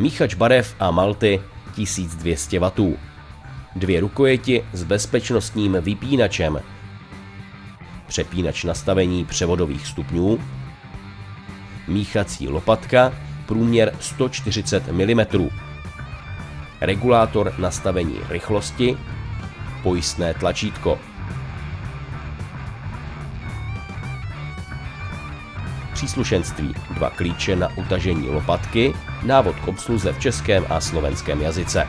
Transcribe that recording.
míchač barev a malty 1200 W, 2 rukojeti s bezpečnostním vypínačem, přepínač nastavení převodových stupňů, míchací lopatka, průměr 140 mm, regulátor nastavení rychlosti, pojistné tlačítko. Příslušenství: 2 klíče na utažení lopatky, návod k obsluze v českém a slovenském jazyce.